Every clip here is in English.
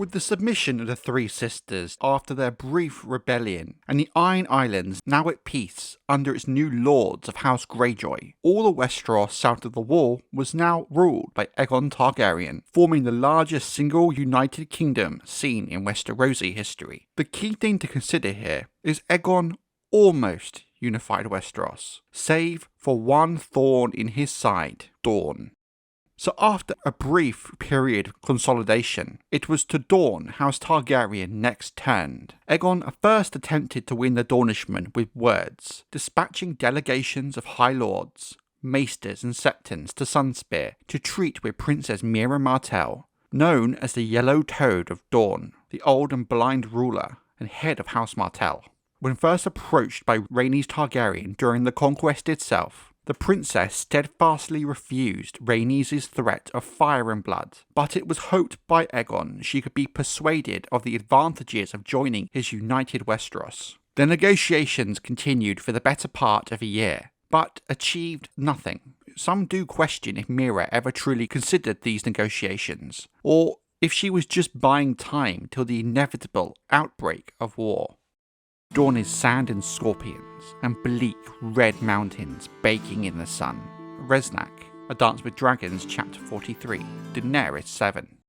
With the submission of the Three Sisters after their brief rebellion, and the Iron Islands now at peace under its new lords of House Greyjoy, all of Westeros south of the Wall was now ruled by Aegon Targaryen, forming the largest single united kingdom seen in Westerosi history. The key thing to consider here is Aegon almost unified Westeros, save for one thorn in his side, Dorne. So after a brief period of consolidation, it was to Dorne House Targaryen next turned. Aegon first attempted to win the Dornishmen with words, dispatching delegations of High Lords, Maesters and Septons to Sunspear to treat with Princess Meria Martell, known as the Yellow Toad of Dorne, the old and blind ruler and head of House Martell. When first approached by Rhaenys Targaryen during the Conquest itself, the princess steadfastly refused Rhaenys' threat of fire and blood, but it was hoped by Aegon she could be persuaded of the advantages of joining his united Westeros. The negotiations continued for the better part of a year, but achieved nothing. Some do question if Meria ever truly considered these negotiations, or if she was just buying time till the inevitable outbreak of war. Dorne is sand and scorpions, and bleak red mountains baking in the sun. Resnack, A Dance with Dragons, Chapter 43, Daenerys 7.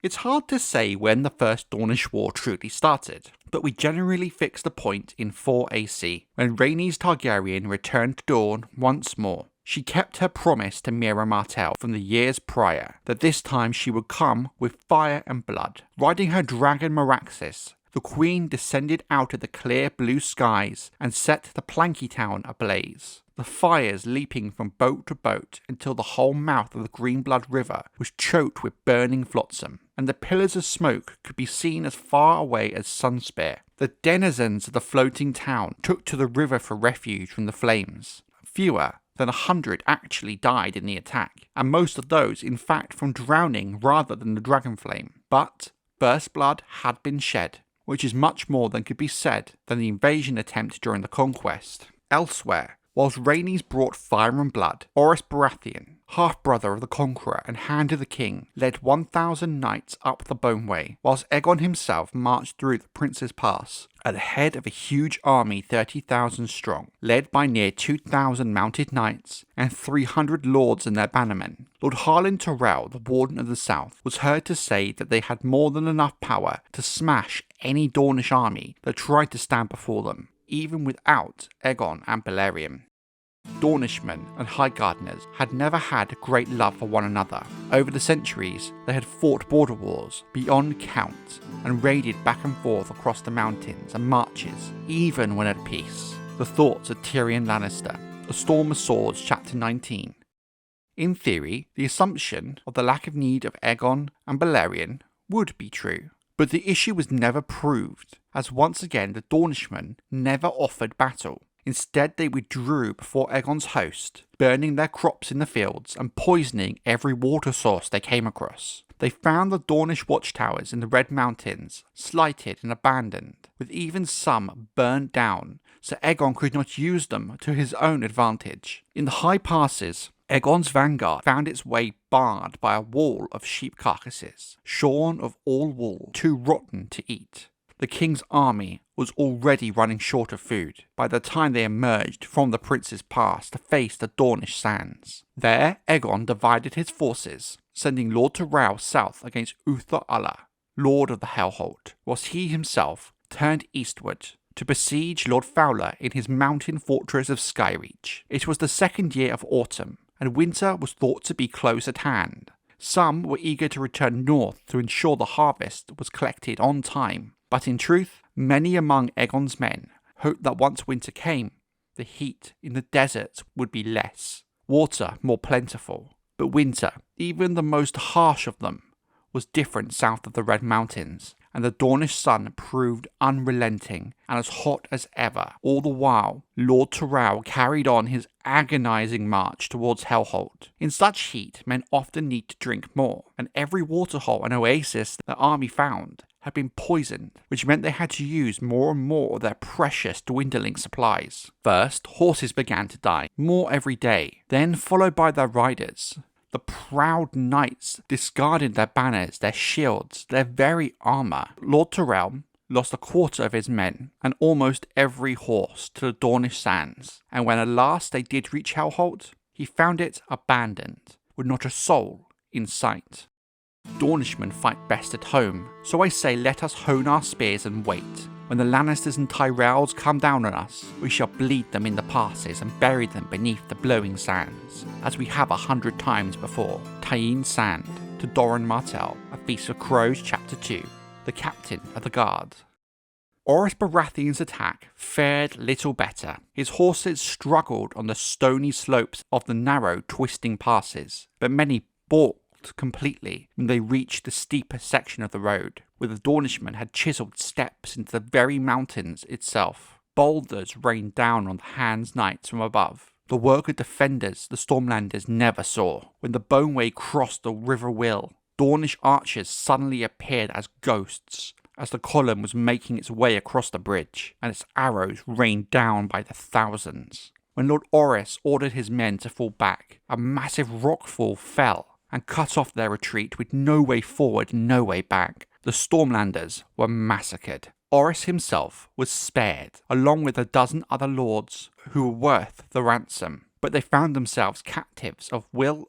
It's hard to say when the First Dornish War truly started, but we generally fix the point in 4 AC, when Rhaenys Targaryen returned to Dorne once more. She kept her promise to Meria Martell from the years prior, that this time she would come with fire and blood. Riding her dragon Meraxes, the Queen descended out of the clear blue skies and set the Planky Town ablaze, the fires leaping from boat to boat until the whole mouth of the Greenblood River was choked with burning flotsam, and the pillars of smoke could be seen as far away as Sunspear. The denizens of the floating town took to the river for refuge from the flames. Fewer than 100 actually died in the attack, and most of those in fact from drowning rather than the dragon flame. But first blood had been shed, which is much more than could be said than the invasion attempt during the Conquest. Elsewhere, whilst Rhaenys brought fire and blood, Orys Baratheon, half-brother of the Conqueror and Hand of the King, led 1,000 knights up the Boneway, whilst Aegon himself marched through the Prince's Pass, at the head of a huge army 30,000 strong, led by near 2,000 mounted knights and 300 lords and their bannermen. Lord Harlan Tyrell, the Warden of the South, was heard to say that they had more than enough power to smash any Dornish army that tried to stand before them, even without Aegon and Balerion. Dornishmen and Highgardeners had never had great love for one another. Over the centuries, they had fought border wars beyond count and raided back and forth across the mountains and marches, even when at peace. The thoughts of Tyrion Lannister, A Storm of Swords, Chapter 19. In theory, the assumption of the lack of need of Aegon and Balerion would be true, but the issue was never proved, as once again the Dornishmen never offered battle. Instead, they withdrew before Aegon's host, burning their crops in the fields and poisoning every water source they came across. They found the Dornish watchtowers in the Red Mountains slighted and abandoned, with even some burnt down, so Aegon could not use them to his own advantage. In the high passes, Aegon's vanguard found its way barred by a wall of sheep carcasses, shorn of all wool, too rotten to eat. The king's army was already running short of food by the time they emerged from the Prince's Pass to face the Dornish sands. There, Aegon divided his forces, sending Lord Tyrell south against Uther Ulla, Lord of the Hellholt, whilst he himself turned eastward to besiege Lord Fowler in his mountain fortress of Skyreach. It was the second year of autumn, and winter was thought to be close at hand. Some were eager to return north to ensure the harvest was collected on time. But in truth, many among Aegon's men hoped that once winter came, the heat in the deserts would be less, water more plentiful. But winter, even the most harsh of them, was different south of the Red Mountains, and the Dornish sun proved unrelenting and as hot as ever. All the while, Lord Tyrell carried on his agonizing march towards Hellholt. In such heat, men often need to drink more, and every waterhole and oasis the army found had been poisoned, which meant they had to use more and more of their precious dwindling supplies. First, horses began to die, more every day, then followed by their riders. The proud knights discarded their banners, their shields, their very armour. Lord Tyrell lost a quarter of his men and almost every horse to the Dornish sands, and when at last they did reach Hellholt, he found it abandoned, with not a soul in sight. Dornishmen fight best at home, so I say let us hone our spears and wait. When the Lannisters and Tyrells come down on us, we shall bleed them in the passes and bury them beneath the blowing sands, as we have 100 times before. Tyene Sand to Doran Martell, A Feast of Crows Chapter 2, the Captain of the Guard. Orys Baratheon's attack fared little better. His horses struggled on the stony slopes of the narrow, twisting passes, but many balked completely when they reached the steeper section of the road, where the Dornishmen had chiselled steps into the very mountains itself. Boulders rained down on the Hand's knights from above, the work of defenders the Stormlanders never saw. When the Boneway crossed the River Will, Dornish archers suddenly appeared as ghosts, as the column was making its way across the bridge, and its arrows rained down by the thousands. When Lord Orys ordered his men to fall back, a massive rockfall fell and cut off their retreat with no way forward, no way back. The Stormlanders were massacred. Orys himself was spared, along with a dozen other lords who were worth the ransom, but they found themselves captives of Will,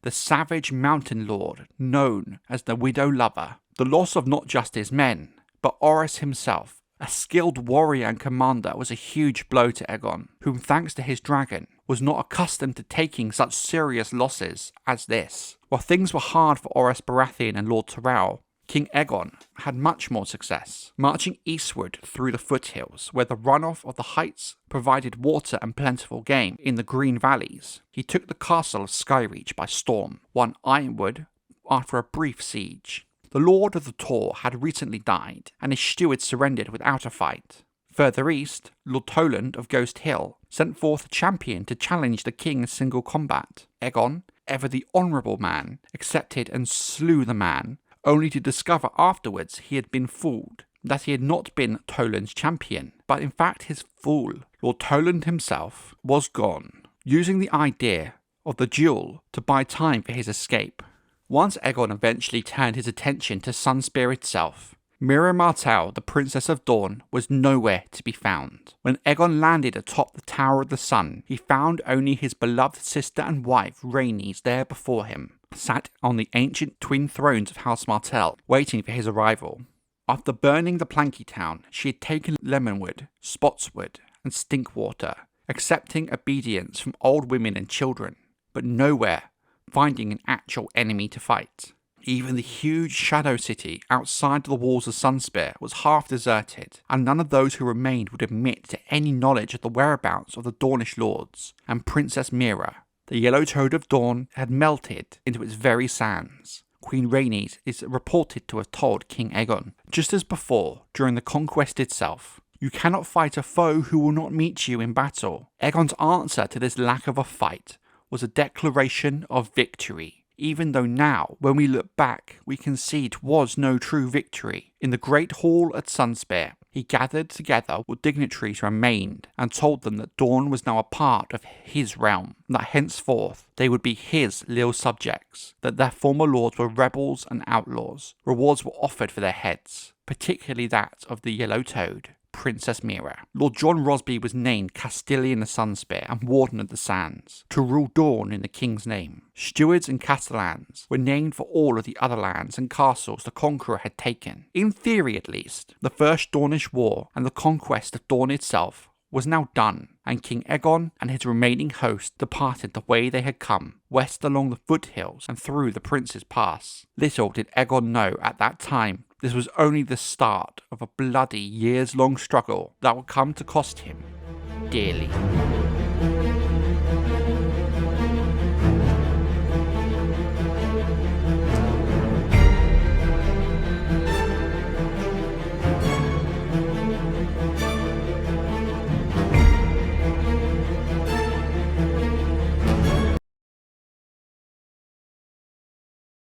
the savage mountain lord known as the Widow Lover. The loss of not just his men, but Orys himself, a skilled warrior and commander, was a huge blow to Aegon, whom thanks to his dragon, was not accustomed to taking such serious losses as this. While things were hard for Orys Baratheon and Lord Tyrell, King Aegon had much more success, marching eastward through the foothills, where the runoff of the heights provided water and plentiful game. In the green valleys, he took the castle of Skyreach by storm, won Ironwood after a brief siege. The Lord of the Tor had recently died, and his steward surrendered without a fight. Further east, Lord Toland of Ghost Hill sent forth a champion to challenge the king in single combat. Aegon, ever the honourable man, accepted and slew the man, only to discover afterwards he had been fooled, that he had not been Toland's champion, but in fact his fool. Lord Toland himself was gone, using the idea of the duel to buy time for his escape. Once Aegon eventually turned his attention to Sunspear itself, Meria Martell, the Princess of Dorne, was nowhere to be found. When Aegon landed atop the Tower of the Sun, he found only his beloved sister and wife Rhaenys there before him, sat on the ancient twin thrones of House Martell, waiting for his arrival. After burning the Planky Town, she had taken Lemonwood, Spotswood, and Stinkwater, accepting obedience from old women and children, but nowhere finding an actual enemy to fight. Even the huge shadow city outside the walls of Sunspear was half deserted, and none of those who remained would admit to any knowledge of the whereabouts of the Dornish lords, and Princess Meria, the Yellow Toad of Dorne, had melted into its very sands. Queen Rhaenys is reported to have told King Aegon, just as before, during the Conquest itself, "You cannot fight a foe who will not meet you in battle." Aegon's answer to this lack of a fight was a declaration of victory, even though now, when we look back, we can see it was no true victory. In the Great Hall at Sunspear, he gathered together what dignitaries remained and told them that Dorne was now a part of his realm, and that henceforth they would be his loyal subjects, that their former lords were rebels and outlaws. Rewards were offered for their heads, particularly that of the Yellow Toad, Princess Meria. Lord John Rosby was named Castellan of Sunspear and Warden of the Sands, to rule Dorne in the king's name. Stewards and castellans were named for all of the other lands and castles the Conqueror had taken. In theory at least, the First Dornish War and the conquest of Dorne itself was now done, and King Aegon and his remaining host departed the way they had come, west along the foothills and through the Prince's Pass. Little did Aegon know at that time this was only the start of a bloody years-long struggle that would come to cost him dearly.